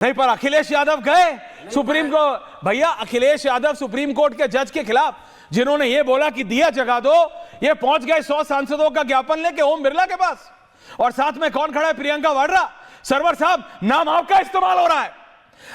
नहीं, पर अखिलेश यादव गए सुप्रीम कोर्ट। भैया अखिलेश यादव सुप्रीम कोर्ट के जज के खिलाफ, जिन्होंने ये बोला कि दिया जगा दो, ये पहुंच गए 100 सांसदों का ज्ञापन लेके ओम बिरला के पास। और साथ में कौन खड़ा है? प्रियंका वाड्रा। सरवर साहब, नाम आपका इस्तेमाल हो रहा है,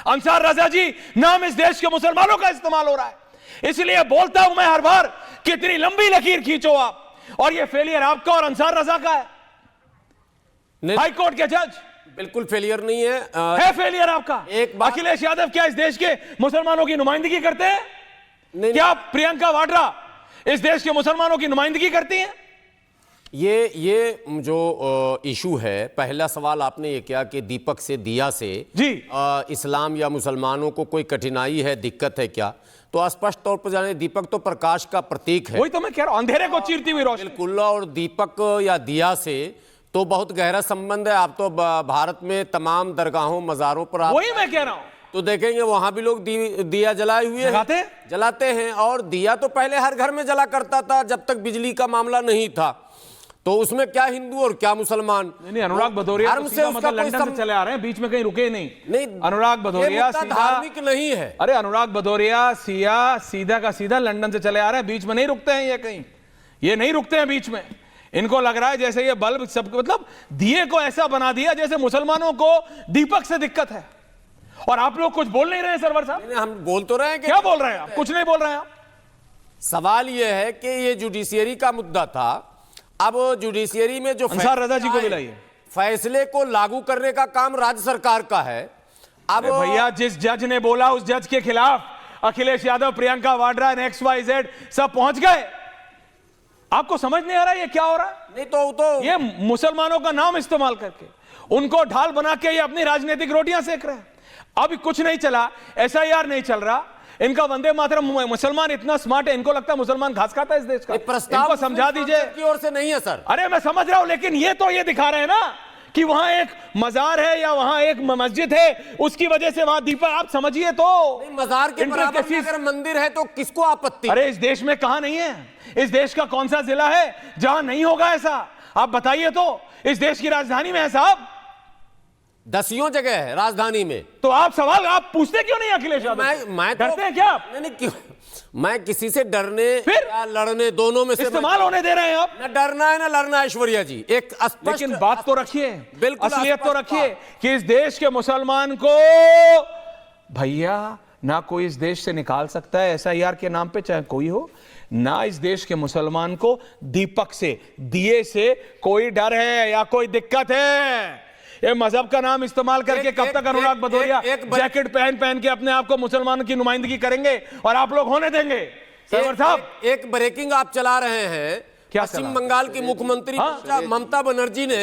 अंसार रजा जी नाम इस देश के मुसलमानों का इस्तेमाल हो रहा है। इसलिए बोलता हूं मैं हर बार, कितनी लंबी लकीर खींचो आप, और ये फेलियर आपका और अंसार रजा का है। हाई कोर्ट के जज बिल्कुल फेलियर नहीं है फेलियर आपका। एक बात, अखिलेश यादव क्या इस देश के मुसलमानों की नुमाइंदगी करते हैं? नहीं, क्या प्रियंका वाड्रा इस देश के मुसलमानों की नुमाइंदगी करती हैं? ये जो इशू है, पहला सवाल आपने ये किया कि दीपक से, दिया से जी इस्लाम या मुसलमानों को कोई कठिनाई है, दिक्कत है क्या? तो स्पष्ट तौर पर जाने, दीपक तो प्रकाश का प्रतीक है। वही तो मैं कह रहा हूं, अंधेरे को चीरती हुई रोशनी। बिल्कुल। और दीपक या दिया से तो बहुत गहरा संबंध है। आप तो भारत में तमाम दरगाहों, मज़ारों पर आप वही मैं कह रहा हूं, तो देखेंगे वहां भी लोग दिया जलाए हुए जलाते हैं। और दिया तो पहले हर घर में जला करता था जब तक बिजली का मामला नहीं था। तो उसमें क्या हिंदू और क्या मुसलमान? नहीं, अनुराग भदौरिया तो सीधा मतलब लंदन से चले आ रहे हैं, बीच में कहीं रुके नहीं। अनुराग भदौरिया धार्मिक नहीं है। अरे अनुराग भदौरिया सीधा का सीधा लंदन से चले आ रहे हैं, बीच में नहीं रुकते हैं ये कहीं, ये नहीं रुकते हैं बीच में। इनको लग रहा है जैसे ये बल्ब सब, मतलब दिए को ऐसा बना दिया जैसे मुसलमानों को दीपक से दिक्कत है। और आप लोग कुछ बोल नहीं रहे हैं सरवर साहब। हम बोल तो रहे हैं कि क्या बोल रहे हैं आप? कुछ नहीं बोल रहे हैं आप। सवाल यह है कि ये जुडिशियरी का मुद्दा था। अब जुडिशियरी में जो अंसार रजा जी को मिलाइए, फैसले को लागू करने का काम राज्य सरकार का है। अब भैया जिस जज ने बोला उस जज के खिलाफ अखिलेश यादव, प्रियंका वाड्रा, XYZ सब पहुंच गए। आपको समझ नहीं आ रहा ये क्या हो रहा है? नहीं तो ये मुसलमानों का नाम इस्तेमाल करके उनको ढाल बना के ये अपनी राजनीतिक रोटियां सेक रहे हैं। अभी कुछ नहीं चला, SIR नहीं चल रहा, इनका वंदे मातरम, मुसलमान इतना स्मार्ट है, इनको लगता है मुसलमान घास खाता है इस देश का। प्रस्ताव इनको समझा दीजिए की ओर से नहीं है सर। अरे मैं समझ रहा हूं, लेकिन ये तो ये दिखा रहे हैं ना कि वहां एक मजार है या वहां एक मस्जिद है, उसकी वजह से वहां दीपक, आप समझिए तो। मजार के बराबर में अगर मंदिर है तो किसको आपत्ति? अरे इस देश में कहां नहीं है? इस देश का कौन सा जिला है जहां नहीं होगा ऐसा? आप बताइए तो। इस देश की राजधानी में है साहब, दसियों जगह है राजधानी में। तो आप सवाल आप पूछते क्यों नहीं अखिलेश यादव? मैं डरते हैं क्या आप? नहीं क्यों? मैं किसी से डरने फिर या लड़ने, दोनों में से इस्तेमाल होने दे रहे हैं आप। न डरना है न लड़ना है ऐश्वर्या जी। एक लेकिन बात तो रखिए, बिल्कुल असलियत तो रखिए कि इस देश के मुसलमान को भैया ना कोई इस देश से निकाल सकता है SIR के नाम पे, चाहे कोई हो ना। इस देश के मुसलमान को दीपक से, दिए से कोई डर है या कोई दिक्कत है? ये मजहब का नाम इस्तेमाल करके कब तक अनुराग भदौरिया जैकेट पहन के अपने आप को मुसलमानों की नुमाइंदगी करेंगे और आप लोग होने देंगे? सरवर साहब, एक ब्रेकिंग आप चला रहे हैं। पश्चिम बंगाल की मुख्यमंत्री ममता बनर्जी ने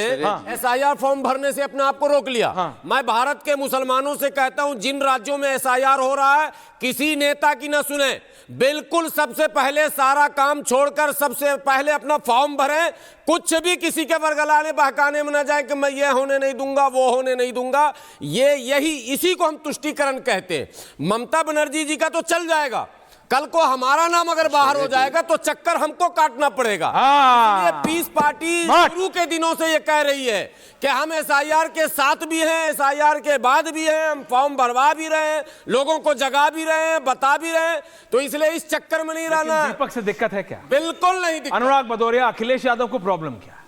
SIR फॉर्म भरने से अपने आप को रोक लिया। मैं भारत के मुसलमानों से कहता हूं, जिन राज्यों में SIR हो रहा है, किसी नेता की न सुने, बिल्कुल सबसे पहले सारा काम छोड़कर सबसे पहले अपना फॉर्म भरें। कुछ भी किसी के बरगलाने बहकाने में न जाए कि मैं ये होने नहीं दूंगा, वो होने नहीं दूंगा। इसी को हम तुष्टीकरण कहते हैं। ममता बनर्जी जी का तो चल जाएगा, कल को हमारा नाम अगर बाहर हो जाएगा तो चक्कर हमको काटना पड़ेगा। इसलिए पीस पार्टी शुरू के दिनों से ये कह रही है कि हम SIR के साथ भी हैं, SIR के बाद भी हैं, हम फॉर्म भरवा भी रहे हैं, लोगों को जगा भी रहे हैं, बता भी रहे हैं। तो इसलिए इस चक्कर में नहीं रहना। दीपक से दिक्कत है क्या? बिल्कुल नहीं दिक्कत। अनुराग भदौरिया, अखिलेश यादव को प्रॉब्लम क्या है?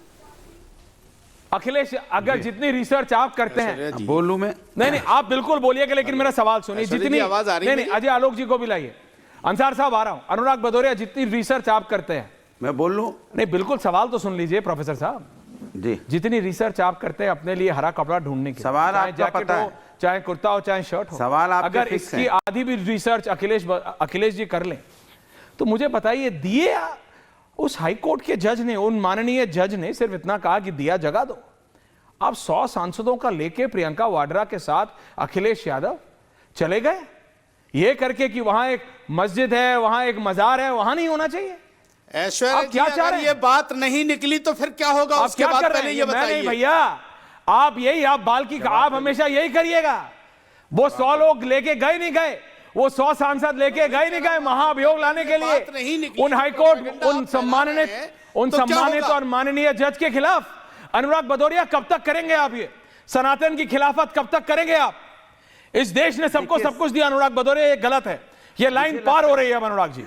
अखिलेश, अगर जितनी रिसर्च आप करते हैं, बोलूं मैं? नहीं आप बिल्कुल बोलिएगा, लेकिन मेरा सवाल सुनिए। जितनी आवाज आ रही है, नहीं अजय आलोक जी को भी लाइए। अंसार साहब आ रहा हूं। अनुराग भदौरिया, जितनी रिसर्च आप करते हैं, मैं बोल लूं? नहीं बिल्कुल, सवाल तो सुन लीजिए प्रोफेसर साहब जी। जितनी रिसर्च आप करते हैं अपने लिए हरा कपड़ा ढूंढने की, सवाल आपका पता है, चाहे कुर्ता हो चाहे शर्ट हो, सवाल आपके अगर इसकी आधी भी रिसर्च अखिलेश जी कर लें तो मुझे बताइए, दिए उस हाई कोर्ट के जज ने, उन माननीय जज ने सिर्फ इतना कहा कि दिया जगा दो। आप 100 सांसदों का लेके प्रियंका वाड्रा के साथ अखिलेश यादव चले गए ये करके कि वहां एक मस्जिद है, वहां एक मजार है, वहां नहीं होना चाहिए। ऐश्वर्या जी, अगर ये बात नहीं निकली तो फिर क्या होगा? आप उसके क्या बाद कर रहे पहले हैं? ये मैं नहीं बताइए भैया, आप बाल की आप हमेशा यही करिएगा। वो 100 लोग लेके गए नहीं गए, वो 100 सांसद लेके गए नहीं गए महाभियोग लाने के लिए उन हाईकोर्ट, उन सम्मानित और माननीय जज के खिलाफ। अनुराग भदौरिया, कब तक करेंगे आप ये सनातन की खिलाफत? कब तक करेंगे आप? इस देश ने सबको सब कुछ दिया अनुराग भदौरिया, ये गलत है, ये लाइन पार हो रही है अनुराग जी।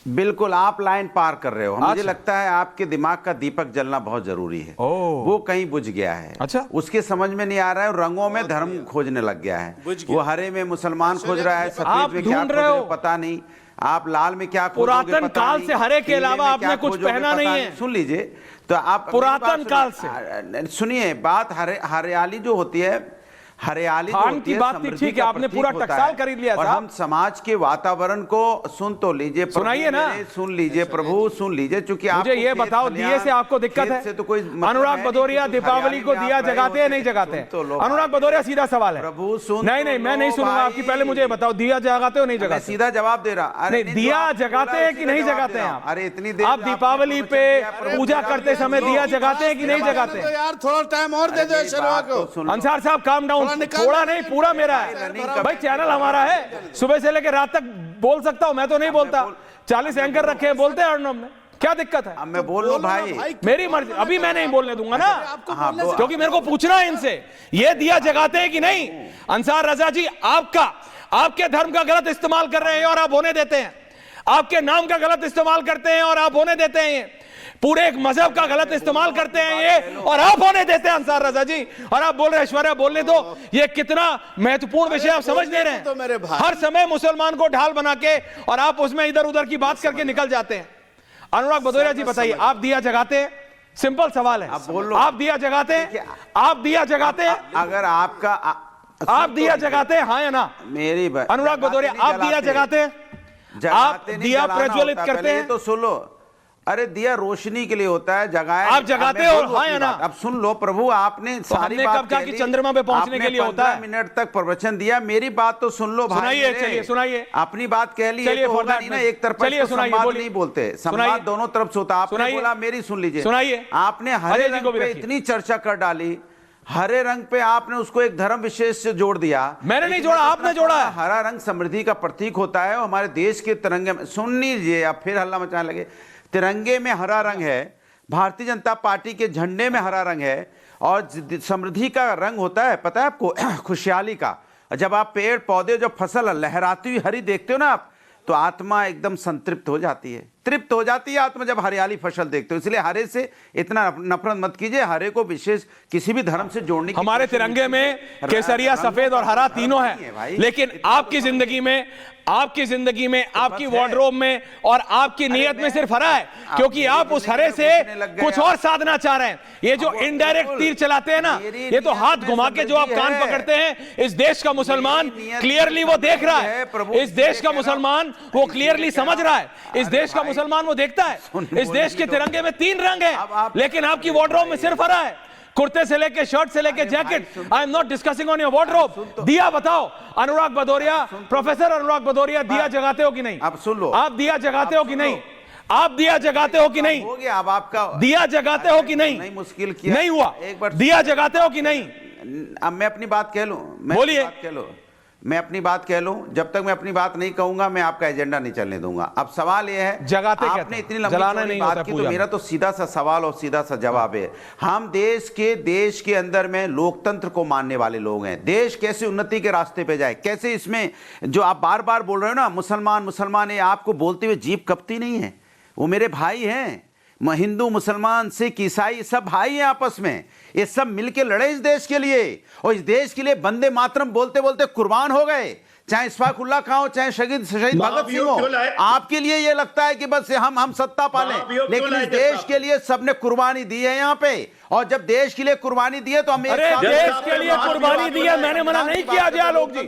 बिल्कुल आप लाइन पार कर रहे हो। मुझे लगता है आपके दिमाग का दीपक जलना बहुत जरूरी है। वो कहीं बुझ गया है। अच्छा, उसके समझ में नहीं आ रहा है, रंगों में धर्म खोजने लग गया है। वो हरे में मुसलमान खोज रहा है, सफेद में क्या खोज रहे हो पता नहीं, आप लाल में क्या खोजोगे पुरातन काल से हरे के अलावा आपने कुछ पहना नहीं है। सुन लीजिए तो आप पुरातन काल से सुनिए बात। हरियाली जो होती है, हरियाली की बात ठीक है, आपने पूरा टकसाल खरीद लिया और हम समाज के वातावरण को सुन तो लीजिए, सुनाइए ना, सुन लीजिए प्रभु, सुन लीजिए। चूंकि मुझे ये बताओ, दिए से आपको दिक्कत है? तो कोई अनुराग भदौरिया दीपावली को दिया जगाते हैं नहीं जगाते हैं? अनुराग भदौरिया सीधा सवाल है। प्रभु सुन, नहीं मैं नहीं सुनूंगा आपकी, पहले मुझे बताओ दिया जगाते हो नहीं जगाते? सीधा जवाब दे रहा। नहीं, दिया जगाते हैं कि नहीं जगाते हैं आप? अरे इतनी देर आप दीपावली पे पूजा करते समय दिया जगाते हैं कि नहीं जगाते हैं? यार थोड़ा टाइम और दे दो शर्मा को। अंसार साहब काम डाउन, थोड़ा नहीं पूरा मेरा है भाई, चैनल हमारा है, सुबह से लेकर रात तक बोल सकता हूं, मैं तो नहीं बोलता। 40 एंकर रखे हैं, बोलते हैं अर्नब में, क्या दिक्कत है? अब मैं बोल रहा हूं भाई, मेरी मर्जी, अभी मैं नहीं बोलने दूंगा ना, क्योंकि मेरे को पूछना है इनसे, ये दिया जगाते हैं कि नहीं? अंसार रजा जी, आपके धर्म का गलत इस्तेमाल कर रहे हैं और आप होने देते हैं, आपके नाम का गलत इस्तेमाल करते हैं और आप होने देते हैं, पूरे एक मजहब का गलत इस्तेमाल करते हैं ये और आप होने देते हैं अंसार रजा जी। और आप बोल रहे हैं ऐश्वर्या बोलने दो, ये कितना महत्वपूर्ण विषय आप समझ नहीं रहे तो मेरे हैं। भाई हर समय मुसलमान को ढाल बना के और आप उसमें इधर उधर की बात करके निकल जाते हैं। अनुराग भदौरिया जी बताइए, आप दिया जगाते हैं? सिंपल सवाल है, आप दिया जगाते हैं? आप दिया जगाते हैं? अगर आपका आप दिया जगाते हैं, हाँ या ना? मेरी अनुराग भदौरिया, आप दिया जगाते हैं? आप दिया प्रज्वलित करते हैं? तो सुनो, अरे दिया रोशनी के लिए होता है, जगाए आप जगाते हो, हाँ या ना? अब सुन लो प्रभु, आपने सारी हमने बात कब कहा कि चंद्रमा पे पहुंचने के लिए होता है? 15 मिनट तक प्रवचन दिया, मेरी बात तो सुन लो भाई। सुनाइए, चलिए सुनाइए, अपनी बात कह ली, तो होगा नहीं ना, एक तरफ संवाद नहीं बोलते, संवाद दोनों तरफ से होता। आपने बोला, मेरी सुन लीजिए, सुनाइए। आपने हरे रंग पे इतनी चर्चा कर डाली, हरे रंग पे आपने उसको एक धर्म विशेष से जोड़ दिया। मैंने नहीं जोड़ा, आपने जोड़ा है। हरा रंग समृद्धि का प्रतीक होता है, हमारे देश के तिरंगे में, सुन लीजिए, अब फिर हल्ला मचाने लगे। तिरंगे में हरा रंग है, भारतीय जनता पार्टी के झंडे में हरा रंग है, और समृद्धि का रंग होता है पता है आपको, खुशहाली का। जब आप पेड़ पौधे, जो फसल लहराती हुई हरी देखते हो ना आप, तो आत्मा एकदम संतृप्त हो जाती है, तृप्त हो जाती है आत्मा जब हरियाली फसल देखते हो। इसलिए हरे से इतना नफरत मत कीजिए, हरे को विशेष किसी भी धर्म से जोड़ने की। हमारे तिरंगे में केसरिया, सफेद और हरा तीनों है, लेकिन आपकी जिंदगी में, आपकी वार्डरोब में और आपकी नियत में सिर्फ हरा है, क्योंकि आप उस हरे से कुछ और साधना चाह रहे हैं। ये जो इनडायरेक्ट तीर चलाते हैं ना, ये तो हाथ घुमा के जो आप कान पकड़ते हैं, इस देश का मुसलमान क्लियरली वो देख रहा है, इस देश का मुसलमान वो क्लियरली समझ रहा है, इस देश का मुसलमान वो देखता है। इस देश के तिरंगे में 3 रंग हैं, लेकिन आपकी वार्डरोब में सिर्फ हरा है, कुर्ते से लेके शर्ट से लेके jacket. I am not discussing on your wardrobe. दिया बताओ अनुराग भदौरिया, प्रोफेसर अनुराग भदौरिया, दिया जगाते हो कि नहीं? अब सुन लो, आप दिया जगाते हो कि नहीं? आप दिया जगाते हो कि नहीं? हो गया, अब आपका दिया जगाते हो कि नहीं? मुश्किल किया नहीं हुआ, एक बार दिया जगाते हो कि नहीं? अब मैं अपनी बात कह लूं, बोलिए। मैं अपनी बात कह लूं, जब तक मैं अपनी बात नहीं कहूंगा मैं आपका एजेंडा नहीं चलने दूंगा। अब सवाल यह है, जगाते आपने इतनी लंबी बात की, तो मेरा तो सीधा सा सवाल और सीधा सा जवाब है। हम देश के अंदर में लोकतंत्र को मानने वाले लोग हैं। देश कैसे उन्नति के रास्ते पे जाए, कैसे इसमें जो आप बार बार बोल रहे हो ना, मुसलमान मुसलमान, ये आपको बोलते हुए जीभ कपती नहीं है? वो मेरे भाई हैं, हिंदू मुसलमान सिख ईसाई सब भाई हैं आपस में, ये सब मिलके लड़े इस देश के लिए, और इस देश के लिए वंदे मातरम बोलते बोलते कुर्बान हो गए, चाहे इस्फाकुल्ला खां हो, चाहे शहीद भगत सिंह हो। आपके लिए ये लगता है कि बस हम सत्ता पालें, लेकिन इस देश के लिए सबने कुर्बानी दी है यहाँ पे, और जब देश के लिए कुर्बानी दी है तो हम देश के लिए कुर्बानी दी है, मैंने मना नहीं किया। लोग जी